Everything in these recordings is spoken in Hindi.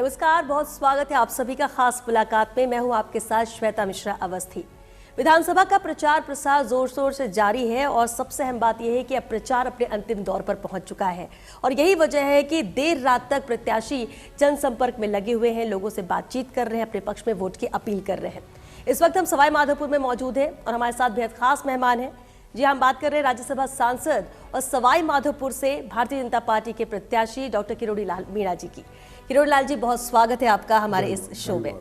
नमस्कार, बहुत स्वागत है आप सभी का खास मुलाकात में। मैं हूं आपके साथ श्वेता मिश्रा अवस्थी। विधानसभा का प्रचार प्रसार जोर शोर से जारी है और सबसे अहम बात यह है कि अब प्रचार अपने अंतिम दौर पर पहुंच चुका है और यही वजह है कि देर रात तक प्रत्याशी जनसंपर्क में लगे हुए हैं, लोगों से बातचीत कर रहे हैं, अपने पक्ष में वोट की अपील कर रहे हैं। इस वक्त हम सवाई माधोपुर में मौजूद हैं और हमारे साथ बेहद खास मेहमान हैं। जी, हम बात कर रहे हैं राज्यसभा सांसद और सवाई माधोपुर से भारतीय जनता पार्टी के प्रत्याशी डॉक्टर किरोड़ी लाल मीणा जी की। किरोड़ी लाल जी, बहुत स्वागत है आपका हमारे इस शो में।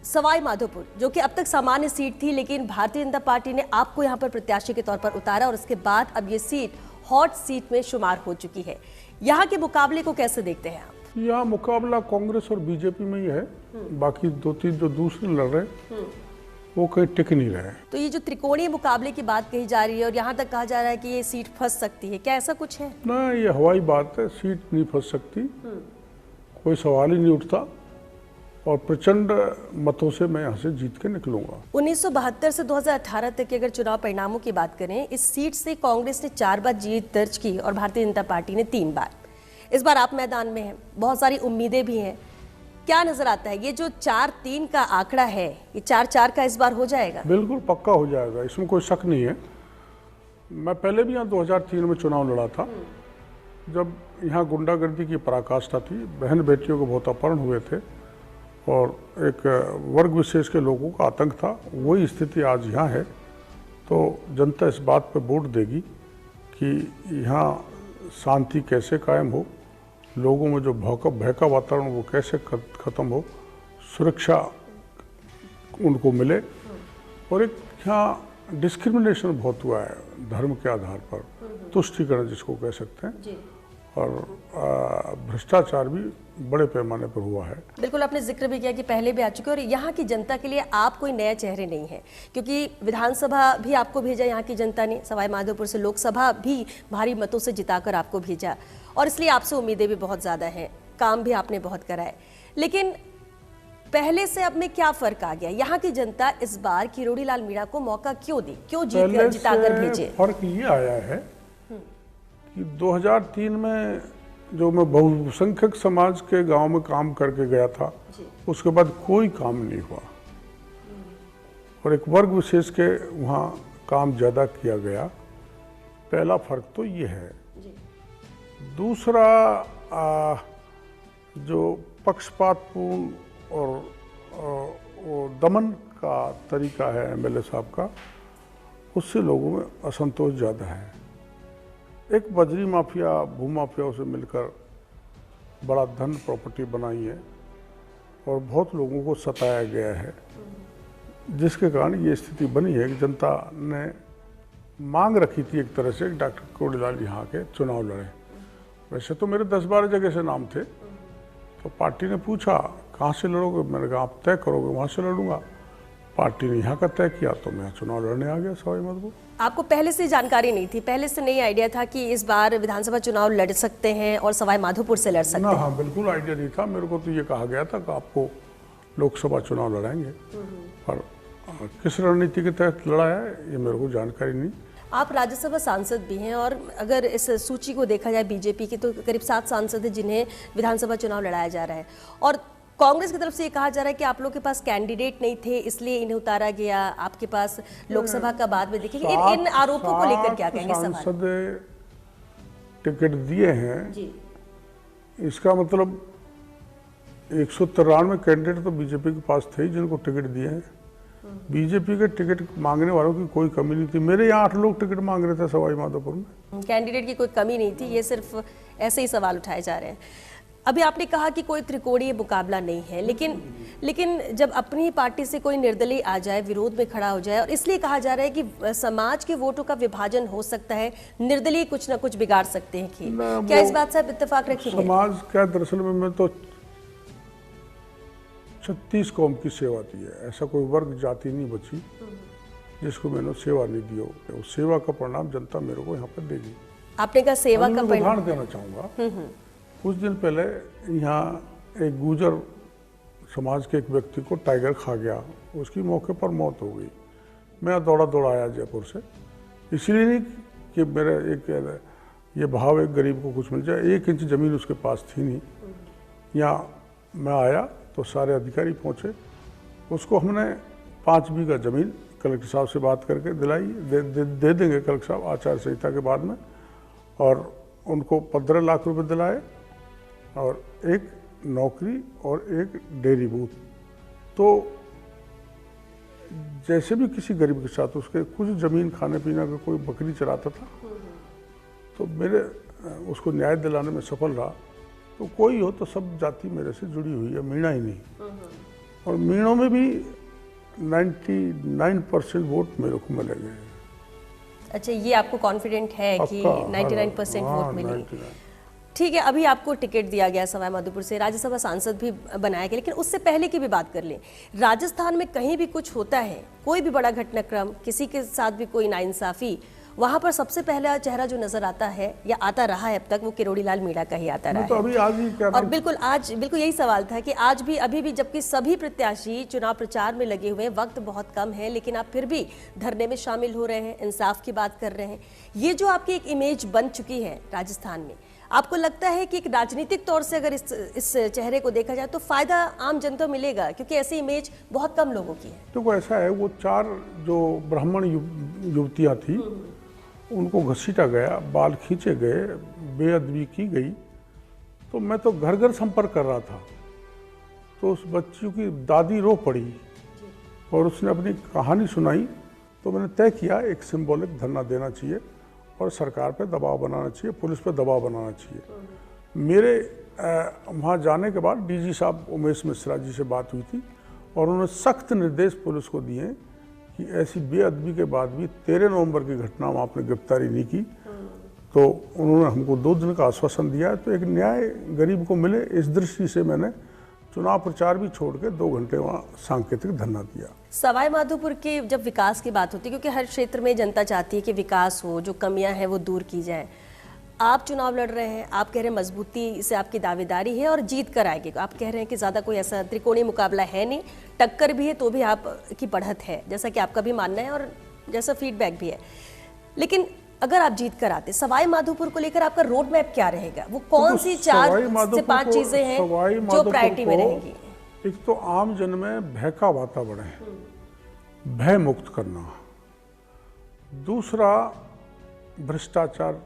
सवाई माधोपुर जो कि अब तक सामान्य सीट थी, लेकिन भारतीय जनता पार्टी ने आपको यहां पर प्रत्याशी के तौर पर उतारा और उसके बाद अब ये सीट हॉट सीट में शुमार हो चुकी है। यहाँ के मुकाबले को कैसे देखते हैं आप? यहाँ मुकाबला कांग्रेस और बीजेपी में ही है। बाकी दो तीन जो दूसरे लड़ रहे हैं वो कहीं टिक नहीं रहे। तो ये जो त्रिकोणीय मुकाबले की बात कही जा रही है और यहाँ तक कहा जा रहा है कि ये सीट फंस सकती है, क्या ऐसा कुछ है? ना, ये हवाई बात है, सीट नहीं फंस सकती, कोई सवाल ही नहीं उठता और प्रचंड मतों से मैं यहाँ से जीत के निकलूंगा। 1972 से 2018 तक के अगर चुनाव परिणामों की बात करें, इस सीट से कांग्रेस ने 4 बार जीत दर्ज की और भारतीय जनता पार्टी ने 3 बार। इस बार आप मैदान में हैं, बहुत सारी उम्मीदें भी हैं। क्या नजर आता है, ये जो 4-3 का आंकड़ा है, ये 4-4 का इस बार हो जाएगा? बिल्कुल पक्का हो जाएगा, इसमें कोई शक नहीं है। मैं पहले भी यहाँ 2003 में चुनाव लड़ा था, जब यहाँ गुंडागर्दी की पराकाष्ठा थी, बहन बेटियों को बहुत अपहरण हुए थे और एक वर्ग विशेष के लोगों का आतंक था। वही स्थिति आज यहाँ है। तो जनता इस बात पर वोट देगी कि यहाँ शांति कैसे कायम हो, लोगों में जो भय का वातावरण वो कैसे खत्म हो, सुरक्षा उनको मिले। और एक यहाँ डिस्क्रिमिनेशन बहुत हुआ है धर्म के आधार पर, तुष्टीकरण जिसको कह सकते हैं जी। और भ्रष्टाचार भी बड़े पैमाने पर हुआ है। बिल्कुल, आपने जिक्र भी किया कि पहले भी आ चुके और यहाँ की जनता के लिए आप कोई नए चेहरे नहीं हैं, क्योंकि विधानसभा भी आपको भेजा यहाँ की जनता ने, सवाई माधोपुर से लोकसभा भी भारी मतों से जिताकर आपको भेजा और इसलिए आपसे उम्मीदें भी बहुत ज़्यादा हैं, काम भी आपने बहुत कराए। लेकिन पहले से अब में क्या फर्क आ गया? यहाँ की जनता इस बार किरोड़ी लाल मीणा को मौका क्यों दी, क्यों जिताकर भेजे? फर्क ये आया है कि 2003 में जो मैं बहुसंख्यक समाज के गांव में काम करके गया था, उसके बाद कोई काम नहीं हुआ और एक वर्ग विशेष के वहाँ काम ज़्यादा किया गया। पहला फर्क तो ये है। दूसरा, जो पक्षपातपूर्ण और दमन का तरीका है एमएलए साहब का, उससे लोगों में असंतोष ज़्यादा है। एक बजरी माफिया भूमाफियाओं से मिलकर बड़ा धन प्रॉपर्टी बनाई है और बहुत लोगों को सताया गया है, जिसके कारण ये स्थिति बनी है कि जनता ने मांग रखी थी एक तरह से डॉक्टर किरोड़ी लाल यहाँ के चुनाव लड़े। वैसे तो मेरे 10-12 जगह से नाम थे, तो पार्टी ने पूछा कहाँ से लड़ोगे, मैंने कहा आप तय करोगे वहाँ से लड़ूंगा। पार्टी ने यहाँ का तय किया तो मैं चुनाव लड़ने आ गया सवाई माधोपुर। आपको पहले से जानकारी नहीं थी, पहले से नहीं आइडिया था कि इस बार विधानसभा चुनाव लड़ सकते हैं और सवाई माधोपुर से लड़ सकते हैं? हाँ, बिल्कुल आइडिया नहीं था। मेरे को तो ये कहा गया था कि आपको लोकसभा चुनाव लड़ाएंगे, पर किस रणनीति के तहत लड़ा है ये मेरे को जानकारी नहीं। आप राज्यसभा सांसद भी हैं और अगर इस सूची को देखा जाए बीजेपी की, तो करीब 7 सांसद हैं जिन्हें विधानसभा चुनाव लड़ाया जा रहा है और कांग्रेस की तरफ से ये कहा जा रहा है कि आप लोग के पास कैंडिडेट नहीं थे इसलिए इन्हें उतारा गया, आपके पास लोकसभा का बाद में देखेंगे। इन आरोपों को लेकर क्या कहेंगे? सांसद टिकट दिए हैं जी। इसका मतलब 193 कैंडिडेट तो बीजेपी के पास थे जिनको टिकट दिए हैं। बीजेपी के टिकट मांगने वालों की कोई कमी नहीं थी। मेरे यहाँ 8 लोग टिकट मांग रहे थे सवाई माधोपुर में। कैंडिडेट की कोई कमी नहीं थी, ये सिर्फ ऐसे ही सवाल उठाए जा रहे हैं। अभी आपने कहा कि कोई त्रिकोणीय मुकाबला नहीं है, लेकिन जब अपनी पार्टी से कोई निर्दलीय आ जाए, विरोध में खड़ा हो जाए, और इसलिए कहा जा रहा है कि समाज के वोटों का विभाजन हो सकता है, निर्दलीय कुछ ना कुछ बिगाड़ सकते हैं खेल, क्या इस बात से आप इत्तेफाक रखेंगे? समाज क्या, दरअसल में मैं तो 36 कौम की सेवा दी है। ऐसा कोई वर्ग जाति नहीं बची जिसको मैंने सेवा नहीं दी हो। उस सेवा का परिणाम जनता मेरे को यहाँ पर देगी। आपने कहा सेवा का परिणाम? उदाहरण देना चाहूँगा। कुछ दिन पहले यहाँ एक गुर्जर समाज के एक व्यक्ति को टाइगर खा गया, उसकी मौके पर मौत हो गई। मैं दौड़ा आया जयपुर से, इसलिए नहीं कि मेरा एक ये भाव एक गरीब को कुछ मिल जाए। 1 इंच ज़मीन उसके पास थी नहीं। यहाँ मैं आया तो सारे अधिकारी पहुँचे। उसको हमने 5 बीघा ज़मीन कलेक्टर साहब से बात करके दिलाई, दे देंगे कलेक्टर साहब आचार संहिता के बाद में, और उनको 15 लाख रुपए दिलाए और एक नौकरी और एक डेयरी बूथ। तो जैसे भी किसी गरीब के साथ उसके कुछ ज़मीन खाने पीने का, कोई बकरी चराता था, तो मेरे उसको न्याय दिलाने में सफल रहा। तो कोई हो तो सब जाति मेरे से जुड़ी हुई है, मीणा ही नहीं। और मीणों में भी 99% वोट मेरे को मिलेंगे। अच्छा, ये आपको कॉन्फिडेंट है कि 99% वोट मिलेंगे? ठीक है, अभी आपको टिकट दिया गया सवाई माधोपुर से, राज्यसभा सांसद भी बनाया गया, लेकिन उससे पहले की भी बात कर लें। राजस्थान में कहीं भी कुछ होता है, कोई भी बड़ा घटनाक्रम, किसी के साथ भी कोई नाइंसाफी, वहां पर सबसे पहला चेहरा जो नजर आता है या आता रहा है अब तक, वो किरोड़ी लाल मीणा का ही आता रहा तो अभी आज ही क्या, और बिल्कुल यही सवाल था कि आज भी, अभी भी, जबकि सभी प्रत्याशी चुनाव प्रचार में लगे हुए हैं, वक्त बहुत कम है, लेकिन आप फिर भी धरने में शामिल हो रहे हैं, इंसाफ की बात कर रहे हैं। ये जो आपकी एक इमेज बन चुकी है राजस्थान में, आपको लगता है कि एक राजनीतिक तौर से अगर इस चेहरे को देखा जाए तो फायदा आम जनता मिलेगा, क्योंकि ऐसी इमेज बहुत कम लोगों की है? तो ऐसा है, वो 4 जो ब्राह्मण युवतियां थी, उनको घसीटा गया, बाल खींचे गए, बेअदबी की गई। तो मैं तो घर घर संपर्क कर रहा था, तो उस बच्ची की दादी रो पड़ी और उसने अपनी कहानी सुनाई। तो मैंने तय किया एक सिंबॉलिक धरना देना चाहिए और सरकार पे दबाव बनाना चाहिए, पुलिस पे दबाव बनाना चाहिए। मेरे वहाँ जाने के बाद डीजी साहब उमेश मिश्रा जी से बात हुई थी और उन्होंने सख्त निर्देश पुलिस को दिए कि ऐसी बेअदबी के बाद भी 13 नवंबर की घटना में आपने गिरफ्तारी नहीं की। तो उन्होंने हमको 2 दिन का आश्वासन दिया है, तो एक न्याय गरीब को मिले, इस दृष्टि से मैंने चुनाव प्रचार भी छोड़ के 2 घंटे वहाँ सांकेतिक धरना दिया। सवाई माधोपुर के जब विकास की बात होती है, क्योंकि हर क्षेत्र में जनता चाहती है कि विकास हो, जो कमियां हैं वो दूर की जाए, आप चुनाव लड़ रहे हैं, आप कह रहे हैं मजबूती से आपकी दावेदारी है और जीत कर आएगी, आप कह रहे हैं कि ज़्यादा कोई ऐसा त्रिकोणीय मुकाबला है नहीं, टक्कर भी है तो भी आपकी बढ़त है, जैसा कि आपका भी मानना है और जैसा फीडबैक भी है। लेकिन अगर आप जीत कर आते, सवाई माधोपुर को लेकर आपका रोड मैप क्या रहेगा? वो कौन सी 4 से 5 चीजें हैं जो प्रायोरिटी में रहेंगी? एक तो आम जन में भय का वातावरण है, भय मुक्त करना। दूसरा, भ्रष्टाचार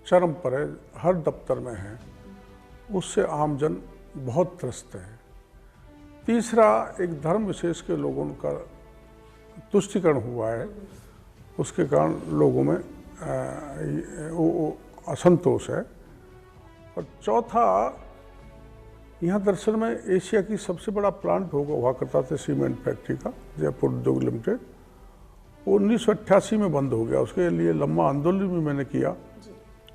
चरम पर है, हर दफ्तर में है, उससे आम जन बहुत त्रस्त है। तीसरा, एक धर्म विशेष के लोगों का तुष्टीकरण हुआ है, उसके कारण लोगों में असंतोष है। और चौथा, यहाँ दरअसल में एशिया की सबसे बड़ा प्लांट हुआ करता था सीमेंट फैक्ट्री का, जयपुर उद्योग लिमिटेड, वो 1988 में बंद हो गया। उसके लिए लंबा आंदोलन भी मैंने किया,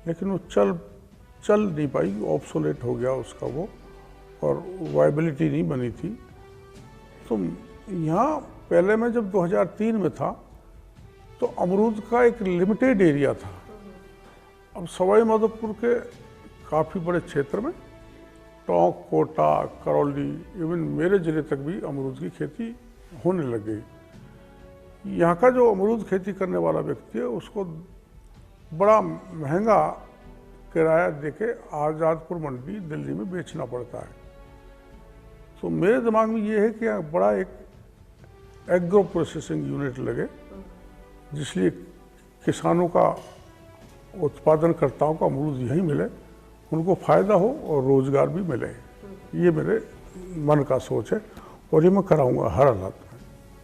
लेकिन वो चल नहीं पाई, ऑब्सोलेट हो गया उसका वो, और वायबिलिटी नहीं बनी थी। तो यहाँ पहले मैं जब 2003 में था तो अमरूद का एक लिमिटेड एरिया था। अब सवाई माधोपुर के काफ़ी बड़े क्षेत्र में, टोंक, कोटा, करौली, इवन मेरे ज़िले तक भी अमरूद की खेती होने लग गई। यहाँ का जो अमरूद खेती करने वाला व्यक्ति है, उसको बड़ा महंगा किराया देके आज़ादपुर मंडी दिल्ली में बेचना पड़ता है। तो मेरे दिमाग में ये है कि यहाँ बड़ा एक एग्रो प्रोसेसिंग यूनिट लगे, जिसलिए किसानों का, उत्पादनकर्ताओं का अमरूद यहीं मिले, उनको फ़ायदा हो और रोज़गार भी मिले। ये मेरे मन का सोच है और ये मैं कराऊंगा हर हालत में।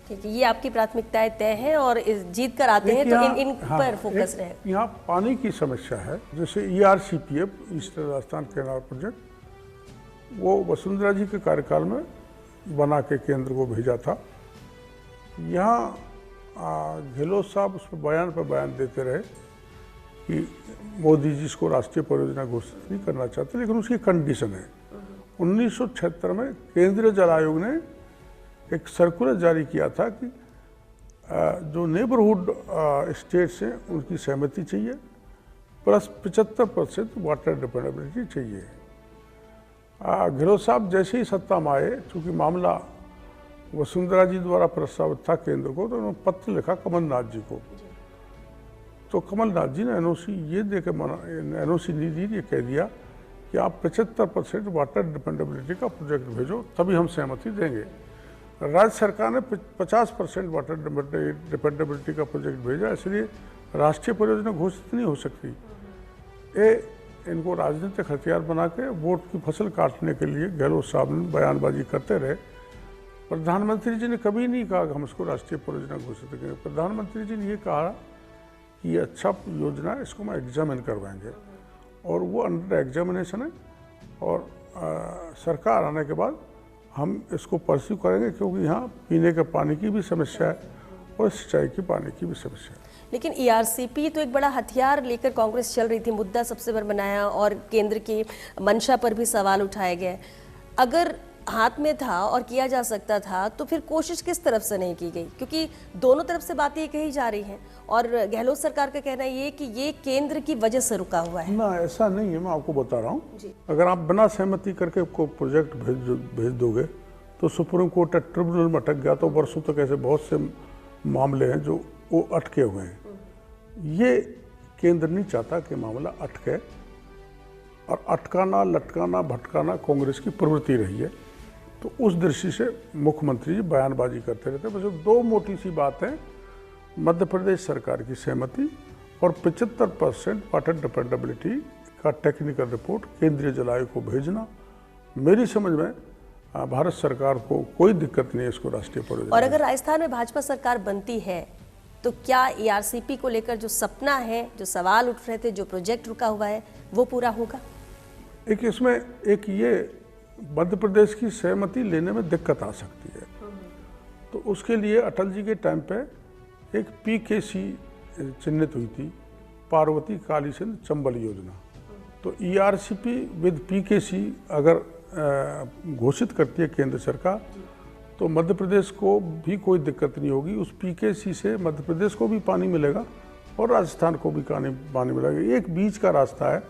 ठीक है, ये आपकी प्राथमिकताएं तय हैं और जीत कर आते हैं तो इन पर फोकस रहे। यहाँ पानी की समस्या है, जैसे ERCPF, eastern Rajasthan canal project, वो वसुंधरा जी के कार्यकाल में बना के केंद्र को भेजा था। यहाँ गहलोत साहब उस पर बयान देते रहे कि मोदी जी इसको राष्ट्रीय परियोजना घोषित नहीं करना चाहते, लेकिन उसकी कंडीशन है। 1976 में केंद्रीय जल आयोग ने एक सर्कुलर जारी किया था कि जो नेबरहुड स्टेट्स हैं उनकी सहमति चाहिए, प्लस 75% वाटर डिपेंडेबिलिटी चाहिए। गहलोत साहब जैसे ही सत्ता में आए, चूँकि मामला वसुंधरा जी द्वारा प्रस्तावित था केंद्र को, तो उन्होंने पत्र लिखा कमलनाथ जी को। तो कमलनाथ जी ने NOC ये दे के NOC नहीं दी, ये कह दिया कि आप 75% वाटर डिपेंडेबिलिटी का प्रोजेक्ट भेजो, तभी हम सहमति देंगे। राज्य सरकार ने 50% वाटर डिपेंडेबिलिटी का प्रोजेक्ट भेजा, इसलिए राष्ट्रीय परियोजना घोषित नहीं हो सकती। ये इनको राजनीतिक हथियार बना के वोट की फसल काटने के लिए गहलोत साहब ने बयानबाजी करते रहे। प्रधानमंत्री जी ने कभी नहीं कहा कि हम इसको राष्ट्रीय परियोजना घोषित करेंगे। प्रधानमंत्री जी ने ये कहा कि ये अच्छा योजना है, इसको मैं एग्जामिन करवाएंगे, और वो अंडर एग्जामिनेशन है, और सरकार आने के बाद हम इसको परस्यू करेंगे, क्योंकि यहाँ पीने के पानी की भी समस्या है और सिंचाई के पानी की भी समस्या है। लेकिन ईआरसीपी तो एक बड़ा हथियार लेकर कांग्रेस चल रही थी, मुद्दा सबसे बड़ा बनाया और केंद्र की मंशा पर भी सवाल उठाए गए। अगर हाथ में था और किया जा सकता था तो फिर कोशिश किस तरफ से नहीं की गई? क्योंकि दोनों तरफ से बातें कही जा रही हैं और गहलोत सरकार का कहना ये कि ये केंद्र की वजह से रुका हुआ है। ना, ऐसा नहीं है, मैं आपको बता रहा हूँ। अगर आप बिना सहमति करके को प्रोजेक्ट भेज दोगे तो सुप्रीम कोर्ट ट्रिब्यूनल में अटक गया तो वर्षों तक ऐसे बहुत से मामले हैं जो वो अटके हुए हैं। ये केंद्र नहीं चाहता कि मामला अटके, और अटकाना, लटकाना, भटकाना कांग्रेस की प्रवृत्ति रही है। तो उस दृष्टि से मुख्यमंत्री जी बयानबाजी करते रहते हैं। बस दो मोटी सी बात है, मध्य प्रदेश सरकार की सहमति और 75% वाटर डिपेंडेबिलिटी का टेक्निकल रिपोर्ट केंद्रीय जल आयोग को भेजना। मेरी समझ में भारत सरकार को कोई दिक्कत नहीं है इसको राष्ट्रीय परियोजना। और अगर राजस्थान में भाजपा सरकार बनती है तो क्या ईआरसीपी को लेकर जो सपना है, जो सवाल उठ रहे थे, जो प्रोजेक्ट रुका हुआ है, वो पूरा होगा? एक इसमें एक ये मध्य प्रदेश की सहमति लेने में दिक्कत आ सकती है, तो उसके लिए अटल जी के टाइम पे एक PKC चिन्हित हुई थी, पार्वती काली सिंध चंबल योजना। तो ईआरसीपी विद PKC अगर घोषित करती है केंद्र सरकार तो मध्य प्रदेश को भी कोई दिक्कत नहीं होगी। उस PKC से मध्य प्रदेश को भी पानी मिलेगा और राजस्थान को भी पानी मिलेगा। एक बीच का रास्ता है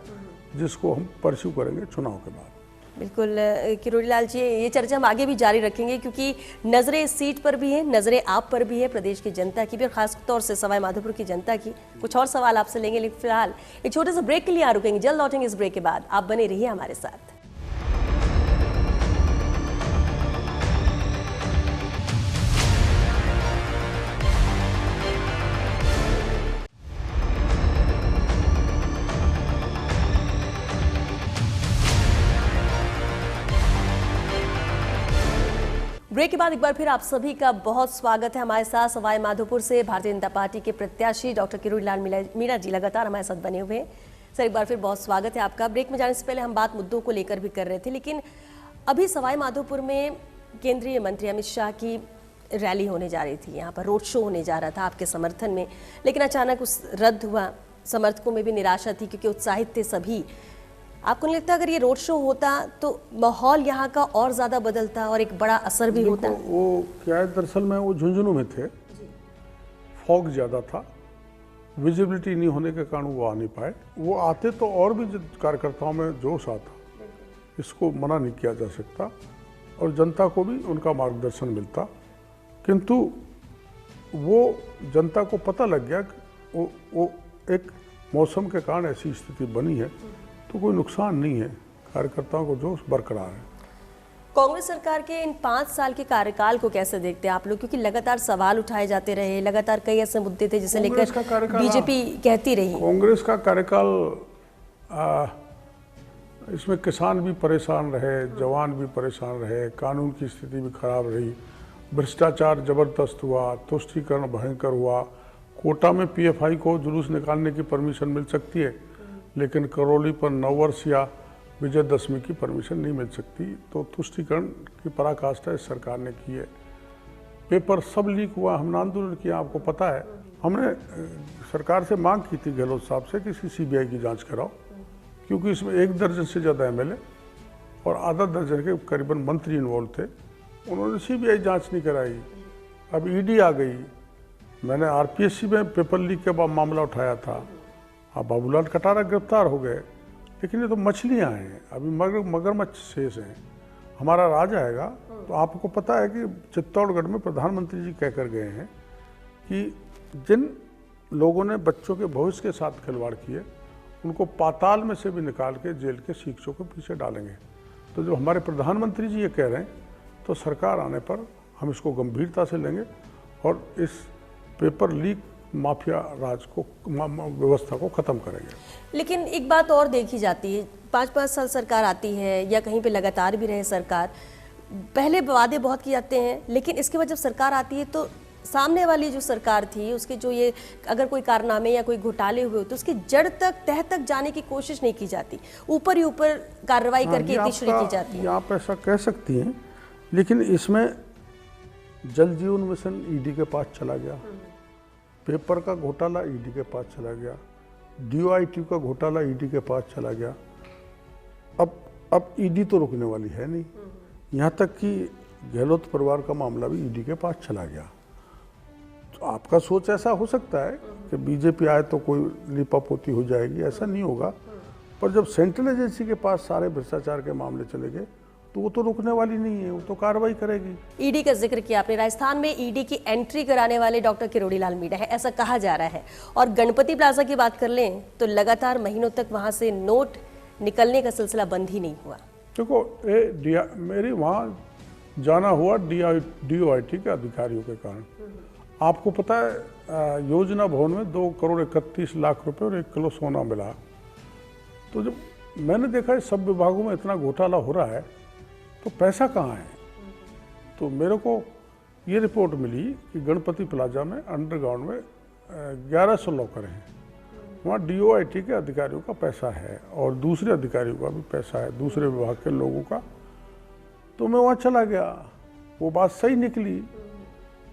जिसको हम परस्यू करेंगे चुनाव के बाद। बिल्कुल किरोड़ी लाल जी, ये चर्चा हम आगे भी जारी रखेंगे क्योंकि नज़रें इस सीट पर भी हैं, नज़रें आप पर भी है, प्रदेश की जनता की भी, और खास तौर से सवाई माधोपुर की जनता की। कुछ और सवाल आपसे लेंगे, लेकिन फिलहाल एक छोटे से ब्रेक के लिए यहाँ रुकेंगे। जल्द लौटेंगे इस ब्रेक के बाद। आप बने रहिए हमारे साथ। ब्रेक के बाद एक बार फिर आप सभी का बहुत स्वागत है। हमारे साथ सवाई माधोपुर से भारतीय जनता पार्टी के प्रत्याशी डॉक्टर किरोड़ी लाल मीणा जी लगातार हमारे साथ बने हुए हैं। सर, एक बार फिर बहुत स्वागत है आपका। ब्रेक में जाने से पहले हम बात मुद्दों को लेकर भी कर रहे थे, लेकिन अभी सवाई माधोपुर में केंद्रीय मंत्री अमित शाह की रैली होने जा रही थी, यहाँ पर रोड शो होने जा रहा था आपके समर्थन में, लेकिन अचानक उस रद्द हुआ। समर्थकों में भी निराशा थी क्योंकि उत्साहित थे सभी। आपको नहीं लगता अगर ये रोड शो होता तो माहौल यहाँ का और ज़्यादा बदलता और एक बड़ा असर भी होता? वो क्या है, दरअसल में वो झुंझुनू में थे, फॉग ज़्यादा था, विजिबिलिटी नहीं होने के कारण वो आ नहीं पाए। वो आते तो और भी कार्यकर्ताओं में जोश आता, इसको मना नहीं किया जा सकता, और जनता को भी उनका मार्गदर्शन मिलता। किंतु वो जनता को पता लग गया कि वो एक मौसम के कारण ऐसी स्थिति बनी है, तो कोई नुकसान नहीं है, कार्यकर्ताओं को जोश बरकरार है। कांग्रेस सरकार के इन 5 साल के कार्यकाल को कैसे देखते हैं आप लोग? क्योंकि लगातार सवाल उठाए जाते रहे, लगातार कई ऐसे मुद्दे थे जिसे लेकर बीजेपी कहती रही। कांग्रेस का कार्यकाल, इसमें किसान भी परेशान रहे, जवान भी परेशान रहे, कानून की स्थिति भी खराब रही, भ्रष्टाचार जबरदस्त हुआ, तुष्टीकरण भयंकर हुआ। कोटा में PFI को जुलूस निकालने की परमिशन मिल सकती है, लेकिन करौली पर नववर्ष या विजयदशमी की परमिशन नहीं मिल सकती। तो तुष्टीकरण की पराकाष्ठा इस सरकार ने की है। पेपर सब लीक हुआ, हमने आंदोलन किया, आपको पता है। हमने सरकार से मांग की थी गहलोत साहब से कि इसकी CBI की जांच कराओ, क्योंकि इसमें 1 दर्जन से ज़्यादा MLA और आधा दर्जन के करीबन मंत्री इन्वॉल्व थे। उन्होंने CBI जाँच नहीं कराई। अब ED आ गई। मैंने RPSC में पेपर लीक के बाद मामला उठाया था। अब बाबूलाल कटारा गिरफ्तार हो गए, लेकिन ये तो मछलियाँ हैं, अभी मगरमच्छ शेष हैं। हमारा राज आएगा तो आपको पता है कि चित्तौड़गढ़ में प्रधानमंत्री जी कह कर गए हैं कि जिन लोगों ने बच्चों के भविष्य के साथ खिलवाड़ किए उनको पाताल में से भी निकाल के जेल के शीशों के पीछे डालेंगे। तो जो हमारे प्रधानमंत्री जी ये कह रहे हैं, तो सरकार आने पर हम इसको गंभीरता से लेंगे और इस पेपर लीक माफिया राज को व्यवस्था को खत्म करेंगे। लेकिन एक बात और देखी जाती है, 5-5 साल सरकार आती है या कहीं पे लगातार भी रहे सरकार, पहले वादे बहुत किए जाते हैं, लेकिन इसके बाद जब सरकार आती है तो सामने वाली जो सरकार थी उसके जो ये अगर कोई कारनामे या कोई घोटाले हुए तो उसकी जड़ तक तह तक जाने की कोशिश नहीं की जाती, ऊपर ही ऊपर कार्रवाई करके तीसरी की जाती है। आप ऐसा कह सकती हैं, लेकिन इसमें जल जीवन मिशन ईडी के पास चला गया, पेपर का घोटाला ईडी के पास चला गया, डीओआईटी का घोटाला ईडी के पास चला गया। अब ईडी तो रुकने वाली है नहीं, यहाँ तक कि गहलोत परिवार का मामला भी ईडी के पास चला गया। तो आपका सोच ऐसा हो सकता है कि बीजेपी आए तो कोई लिपापोती हो जाएगी, ऐसा नहीं होगा। पर जब सेंट्रल एजेंसी के पास सारे भ्रष्टाचार के मामले चले गए तो वो तो रुकने वाली नहीं है, वो तो कार्रवाई करेगी। ईडी का जिक्र किया आपने, राजस्थान में ईडी की एंट्री कराने वाले डॉक्टर किरोड़ी लाल मीणा है, ऐसा कहा जा रहा है। और गणपति प्लाजा की बात कर लें तो लगातार महीनों तक वहां से नोट निकलने का सिलसिला बंद ही नहीं हुआ। देखो मेरी वहाँ जाना हुआ डीओआईटी के अधिकारियों के कारण। आपको पता है योजना भवन में 2,31,00,000 रुपए और 1 किलो सोना मिला। तो जब मैंने देखा सब विभागों में इतना घोटाला हो रहा है तो पैसा कहाँ है, तो मेरे को ये रिपोर्ट मिली कि गणपति प्लाजा में अंडरग्राउंड में 1100 लॉकर हैं, वहाँ डीओआईटी के अधिकारियों का पैसा है और दूसरे अधिकारियों का भी पैसा है, दूसरे विभाग के लोगों का। तो मैं वहाँ चला गया, वो बात सही निकली।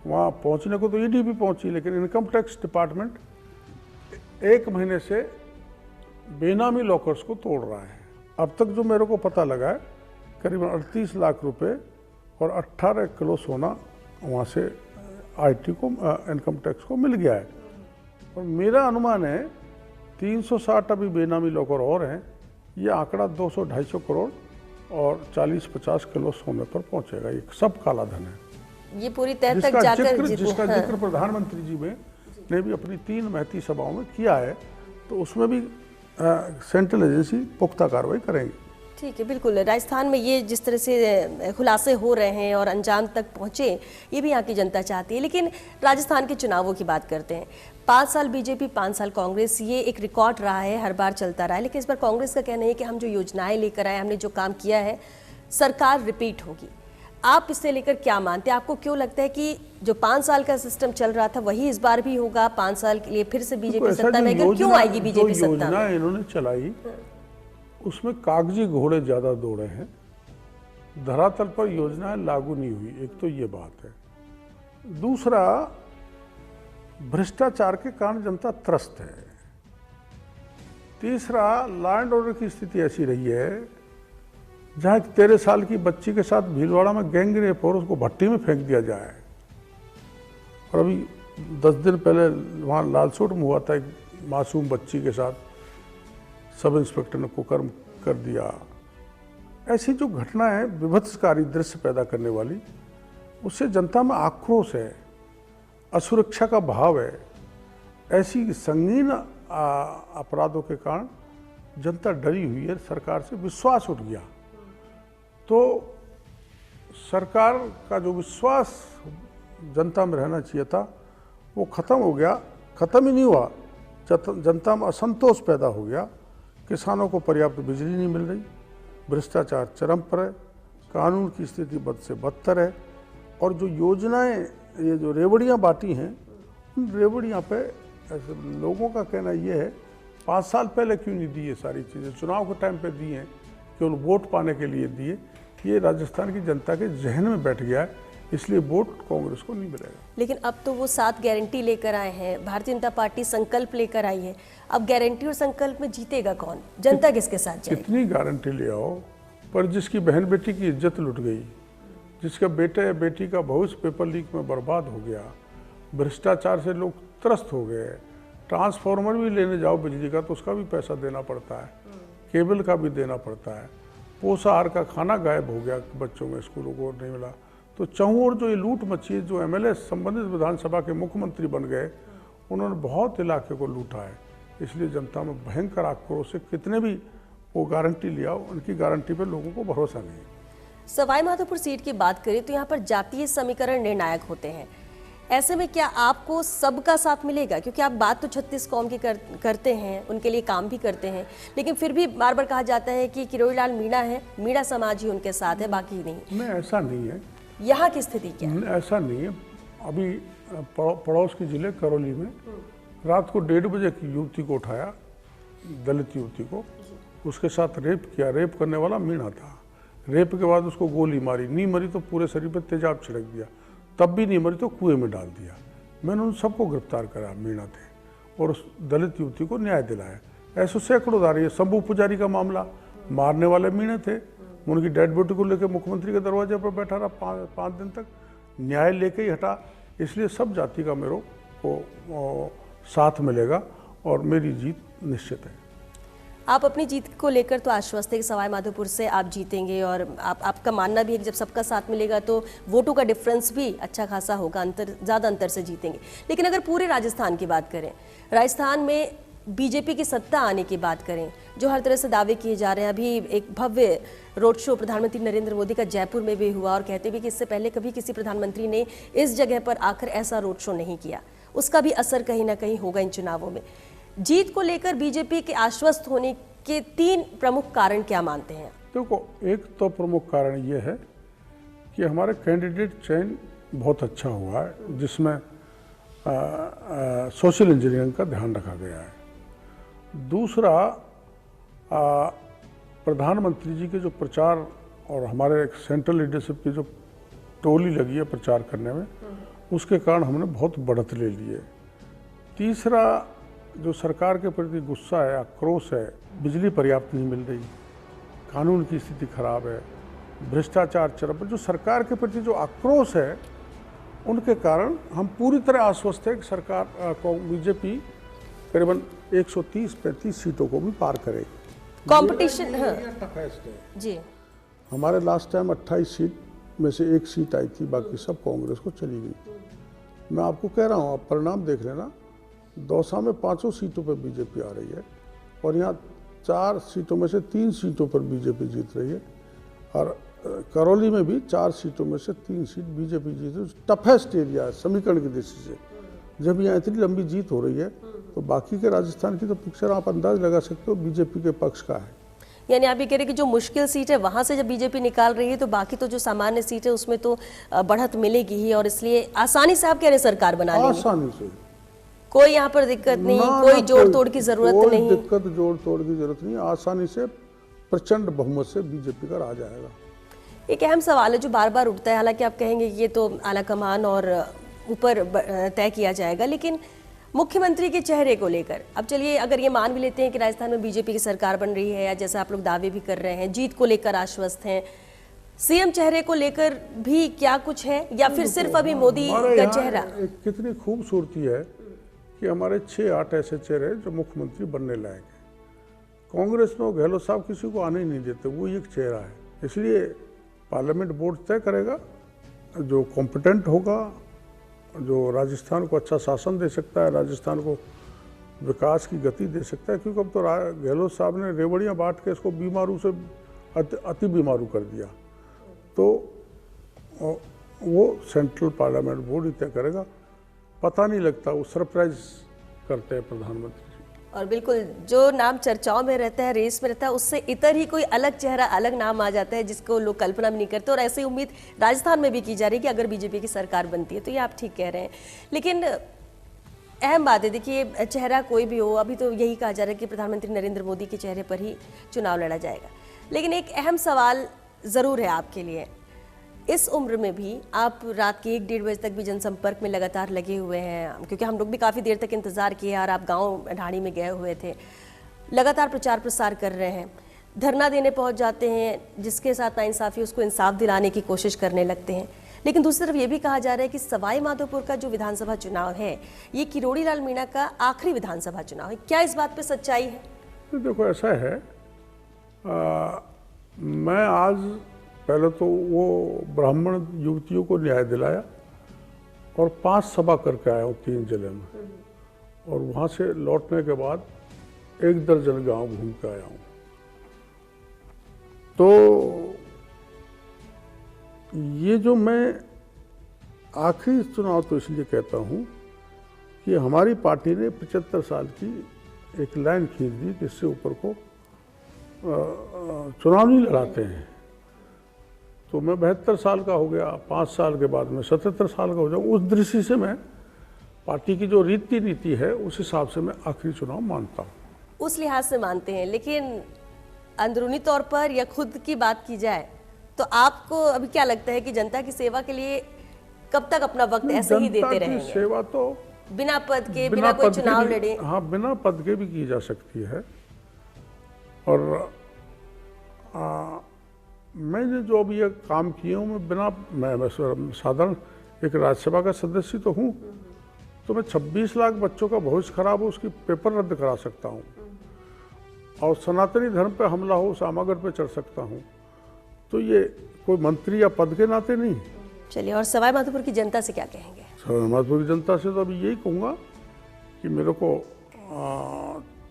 वहाँ पहुँचने को तो ईडी भी पहुँची, लेकिन इनकम टैक्स डिपार्टमेंट 1 महीने से बेनामी लॉकर्स को तोड़ रहा है। अब तक जो मेरे को पता लगा है करीबन 38 लाख रुपए और 18 किलो सोना वहाँ से आईटी को इनकम टैक्स को मिल गया है। और मेरा अनुमान है 360 अभी बेनामी लॉकर और हैं, ये आंकड़ा 200-250 करोड़ और 40-50 किलो सोने पर पहुंचेगा। ये सब काला धन है, ये पूरी तह तक जाकर जिसका जिक्र प्रधानमंत्री जी ने भी अपनी 3 महती सभाओं में किया है, तो उसमें भी सेंट्रल एजेंसी पुख्ता कार्रवाई करेंगी। ठीक है, बिल्कुल। राजस्थान में ये जिस तरह से खुलासे हो रहे हैं और अंजाम तक पहुंचे, ये भी यहाँ की जनता चाहती है। लेकिन राजस्थान के चुनावों की बात करते हैं, 5 साल बीजेपी 5 साल कांग्रेस, ये एक रिकॉर्ड रहा है, हर बार चलता रहा है। लेकिन इस बार कांग्रेस का कहना है कि हम जो योजनाएं लेकर आए, हमने जो काम किया है, सरकार रिपीट होगी। आप इससे लेकर क्या मानते हैं? आपको क्यों लगता है कि जो 5 साल का सिस्टम चल रहा था वही इस बार भी होगा? 5 साल के लिए फिर से बीजेपी सत्ता में, क्यों आएगी बीजेपी सत्ता में? इन्होंने चलाई उसमें कागजी घोड़े ज्यादा दौड़े हैं, धरातल पर योजनाएं लागू नहीं हुई। एक तो ये बात है। दूसरा, भ्रष्टाचार के कारण जनता त्रस्त है। तीसरा, लॉ एंड ऑर्डर की स्थिति ऐसी रही है जहां 13 साल की बच्ची के साथ भीलवाड़ा में गैंग रेप और उसको भट्टी में फेंक दिया जाए। और अभी 10 दिन पहले वहाँ लालसोट में हुआ था, एक मासूम बच्ची के साथ सब इंस्पेक्टर ने कुकर्म कर दिया। ऐसी जो घटना है, विभत्सकारी दृश्य पैदा करने वाली, उससे जनता में आक्रोश है, असुरक्षा का भाव है। ऐसी संगीन अपराधों के कारण जनता डरी हुई है, सरकार से विश्वास उठ गया। तो सरकार का जो विश्वास जनता में रहना चाहिए था वो खत्म हो गया। खत्म ही नहीं हुआ, जनता में असंतोष पैदा हो गया। किसानों को पर्याप्त बिजली नहीं मिल रही, भ्रष्टाचार चरम पर है, कानून की स्थिति बद से बदतर है। और जो योजनाएं, ये जो रेवड़ियां बांटी हैं, उन रेवड़ियां पे लोगों का कहना ये है 5 साल पहले क्यों नहीं दी ये सारी चीज़ें, चुनाव के टाइम पे दी हैं, केवल वोट पाने के लिए दिए। ये राजस्थान की जनता के जहन में बैठ गया है, इसलिए वोट कांग्रेस को नहीं मिलेगा। लेकिन अब तो वो 7 गारंटी लेकर आए हैं, भारतीय जनता पार्टी संकल्प लेकर आई है। अब गारंटी और संकल्प में जीतेगा कौन? जनता किसके साथ जाएगी? कितनी गारंटी ले आओ, पर जिसकी बहन बेटी की इज्जत लुट गई, जिसका बेटा या बेटी का भविष्य पेपर लीक में बर्बाद हो गया, भ्रष्टाचार से लोग त्रस्त हो गए, ट्रांसफार्मर भी लेने जाओ बिजली का तो उसका भी पैसा देना पड़ता है, केबल का भी देना पड़ता है, पोषाहार का खाना गायब हो गया, बच्चों में स्कूलों को नहीं मिला। तो चाहूँ और जो ये लूट मची है, जो एमएलए संबंधित विधानसभा के मुख्यमंत्री बन गए, उन्होंने बहुत इलाके को लूटा है। इसलिए जनता में भयंकर आक्रोश है। कितने भी वो गारंटी लिया, उनकी गारंटी पे लोगों को भरोसा नहीं है। सवाई माधोपुर सीट की बात करें तो यहाँ पर जातीय समीकरण निर्णायक होते हैं। ऐसे में क्या आपको सबका साथ मिलेगा? क्योंकि आप बात तो 36 कौम की करते हैं, उनके लिए काम भी करते हैं, लेकिन फिर भी बार बार कहा जाता है कि किरोड़ीलाल मीणा है, मीणा समाज ही उनके साथ है, बाकी नहीं। ऐसा नहीं है। यहाँ की स्थिति क्या है? ऐसा नहीं है। अभी पड़ोस के जिले करौली में रात को 1:30 बजे की युवती को उठाया, दलित युवती को, उसके साथ रेप किया। रेप करने वाला मीणा था। रेप के बाद उसको गोली मारी, नहीं मरी तो पूरे शरीर पर तेजाब छिड़क दिया, तब भी नहीं मरी तो कुएं में डाल दिया। मैंने उन सबको गिरफ्तार करा, मीणा थे, और उस दलित युवती को न्याय दिलाया। ऐसे सैकड़ों दारी है। शंभू पुजारी का मामला, मारने वाले मीणा थे, उनकी डेड बॉडी को लेकर मुख्यमंत्री के दरवाजे पर बैठा रहा 5 दिन तक, न्याय लेके ही हटा। इसलिए सब जाति का मेरे को साथ मिलेगा और मेरी जीत निश्चित है। आप अपनी जीत को लेकर तो आश्वस्त है कि सवाई माधोपुर से आप जीतेंगे, और आपका मानना भी है कि जब सबका साथ मिलेगा तो वोटों का डिफरेंस भी अच्छा खासा होगा, ज़्यादा अंतर से जीतेंगे। लेकिन अगर पूरे राजस्थान की बात करें, राजस्थान में बीजेपी की सत्ता आने की बात करें, जो हर तरह से दावे किए जा रहे हैं, अभी एक भव्य रोड शो प्रधानमंत्री नरेंद्र मोदी का जयपुर में भी हुआ, और कहते भी कि इससे पहले कभी किसी प्रधानमंत्री ने इस जगह पर आकर ऐसा रोड शो नहीं किया। उसका भी असर कहीं ना कहीं होगा इन चुनावों में। जीत को लेकर बीजेपी के आश्वस्त होने के 3 प्रमुख कारण क्या मानते हैं? देखो, एक तो प्रमुख कारण ये है कि हमारे कैंडिडेट चयन बहुत अच्छा हुआ है, जिसमें सोशल इंजीनियरिंग का ध्यान रखा गया है। दूसरा, प्रधानमंत्री जी के जो प्रचार और हमारे एक सेंट्रल लीडरशिप की जो टोली लगी है प्रचार करने में, उसके कारण हमने बहुत बढ़त ले ली है। तीसरा, जो सरकार के प्रति गुस्सा है, आक्रोश है, बिजली पर्याप्त नहीं मिल रही, कानून की स्थिति खराब है, भ्रष्टाचार चरम पर, जो सरकार के प्रति जो आक्रोश है, उनके कारण हम पूरी तरह आश्वस्त है कि सरकार को बीजेपी करीबन 130-35 सीटों को भी पार करेगी। कंपटीशन जी, हमारे लास्ट टाइम 28 सीट में से 1 सीट आई थी, बाकी सब कांग्रेस को चली गई। मैं आपको कह रहा हूँ, आप परिणाम देख लेना। दौसा में 5 सीटों पर बीजेपी आ रही है, और यहाँ 4 सीटों में से 3 सीटों पर बीजेपी जीत रही है, और करौली में भी 4 सीटों में से 3 सीट बीजेपी जीत रही है। टफेस्ट एरिया है समीकरण की दृष्टि से। जब यहाँ इतनी लंबी जीत हो रही है, तो बाकी के राजस्थान की तो पिक्चर आप अंदाज लगा सकते हो बीजेपी के पक्ष का है। यानी आप ये कह रहे हैं कि जो मुश्किल सीट है वहां से जब बीजेपी निकाल रही है, तो बाकी तो जो सामान्य सीट है उसमें तो बढ़त मिलेगी ही, और इसलिए आसानी से आप कह रहे हैं सरकार बना लेंगे। आसानी से, कोई यहाँ पर दिक्कत नहीं, कोई जोड़ तोड़ की जरूरत नहीं। दिक्कत जोड़ तोड़ की जरूरत नहीं, आसानी से प्रचंड बहुमत से बीजेपी का राज आएगा। एक अहम सवाल है जो बार बार उठता है, हालांकि आप कहेंगे कि ये तो आलाकमान और ऊपर तय किया जाएगा, लेकिन मुख्यमंत्री के चेहरे को लेकर, अब चलिए अगर ये मान भी लेते हैं कि राजस्थान में बीजेपी की सरकार बन रही है, या जैसे आप लोग दावे भी कर रहे हैं, जीत को लेकर आश्वस्त हैं, सीएम चेहरे को लेकर भी क्या कुछ है, या फिर सिर्फ अभी मोदी का चेहरा? कितनी खूबसूरती है कि हमारे 6-8 ऐसे चेहरे जो मुख्यमंत्री बनने लायक हैं। कांग्रेस में गहलोत साहब किसी को आने ही नहीं देते, वो एक चेहरा है। इसलिए पार्लियामेंट बोर्ड तय करेगा, जो कॉम्पिटेंट होगा, जो राजस्थान को अच्छा शासन दे सकता है, राजस्थान को विकास की गति दे सकता है। क्योंकि अब तो गहलोत साहब ने रेवड़ियाँ बांट के इसको बीमारू से अति बीमारू कर दिया, तो वो सेंट्रल पार्लियामेंट बोर्ड ही तय करेगा। पता नहीं लगता, वो सरप्राइज करते हैं प्रधानमंत्री। और बिल्कुल जो नाम चर्चाओं में रहता है, रेस में रहता है, उससे इतर ही कोई अलग चेहरा, अलग नाम आ जाता है जिसको लोग कल्पना भी नहीं करते। और ऐसी उम्मीद राजस्थान में भी की जा रही है कि अगर बीजेपी की सरकार बनती है, तो ये आप ठीक कह रहे हैं। लेकिन अहम बात है, देखिए चेहरा कोई भी हो, अभी तो यही कहा जा रहा है कि प्रधानमंत्री नरेंद्र मोदी के चेहरे पर ही चुनाव लड़ा जाएगा। लेकिन एक अहम सवाल ज़रूर है आपके लिए, इस उम्र में भी आप रात के 1-1:30 बजे तक भी जनसंपर्क में लगातार लगे हुए हैं, क्योंकि हम लोग भी काफ़ी देर तक इंतज़ार किए, और आप गांव ढाणी में गए हुए थे, लगातार प्रचार प्रसार कर रहे हैं, धरना देने पहुंच जाते हैं, जिसके साथ नाइंसाफ़ी उसको इंसाफ दिलाने की कोशिश करने लगते हैं। लेकिन दूसरी तरफ ये भी कहा जा रहा है कि सवाई माधोपुर का जो विधानसभा चुनाव है, ये किरोड़ीलाल मीणा का आखिरी विधानसभा चुनाव है। क्या इस बात पर सच्चाई है? देखो, ऐसा है, मैं आज पहले तो वो ब्राह्मण युवतियों को न्याय दिलाया, और 5 सभा करके आया हूँ 3 जिले में, और वहाँ से लौटने के बाद 1 दर्जन गांव घूम के आया हूँ। तो ये जो मैं आखिरी चुनाव तो इसलिए कहता हूँ कि हमारी पार्टी ने 75 साल की एक लाइन खींच दी कि इससे ऊपर को चुनाव नहीं लड़ाते हैं। तो मैं 72 साल का हो गया, 5 साल के बाद मैं 77 साल का हो जाऊँ। उस दृष्टि से मैं पार्टी की जो रीति नीति है उस हिसाब से मैं आखिरी चुनाव मानता हूँ। उस लिहाज से मानते हैं, लेकिन अंदरूनी तौर पर या खुद की बात की जाए तो आपको अभी क्या लगता है कि जनता की सेवा के लिए कब तक अपना वक्त ऐसे ही देते रहेंगे? सेवा तो बिना पद के, बिना कोई चुनाव लड़े? हाँ, बिना पद के भी की जा सकती है। और मैंने जो अभी ये काम किए हूँ, मैं साधारण एक राज्यसभा का सदस्य तो हूँ, तो मैं 26 लाख बच्चों का भविष्य खराब हो उसकी पेपर रद्द करा सकता हूँ, और सनातनी धर्म पे हमला हो उस आमागढ़ पे चढ़ सकता हूँ। तो ये कोई मंत्री या पद के नाते नहीं। चलिए, और सवाई माधोपुर की जनता से क्या कहेंगे? सवाई माधोपुर की जनता से तो अभी यही कहूँगा कि मेरे को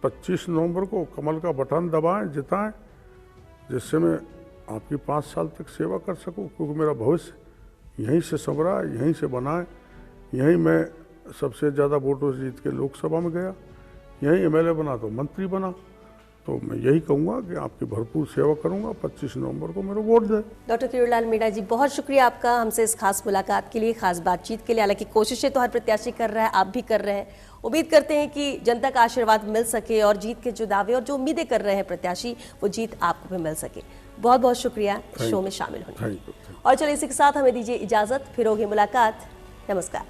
25 नवंबर को कमल का बटन दबाएं, जिताएं, जिससे मैं आपकी 5 साल तक सेवा कर सकूं, क्योंकि मेरा भविष्य यहीं से संवरा, यहीं से बना है। यहीं मैं सबसे ज़्यादा वोटों से जीत के लोकसभा में गया, यहीं एमएलए बना तो मंत्री बना। तो मैं यही कहूँगा कि आपकी भरपूर सेवा करूँगा। 25 नवंबर को मेरे वोट दें। डॉक्टर किरोड़ीलाल मीणा जी, बहुत शुक्रिया आपका हमसे इस खास मुलाकात के लिए, खास बातचीत के लिए। हालांकि कोशिशें तो हर प्रत्याशी कर रहा है, आप भी कर रहे हैं। उम्मीद करते हैं कि जनता का आशीर्वाद मिल सके और जीत के जो दावे और जो उम्मीदें कर रहे हैं प्रत्याशी, वो जीत आपको भी मिल सके। बहुत बहुत शुक्रिया शो में शामिल होने। Thank you. और चलिए, इसी के साथ हमें दीजिए इजाजत, फिर होगी मुलाकात। नमस्कार।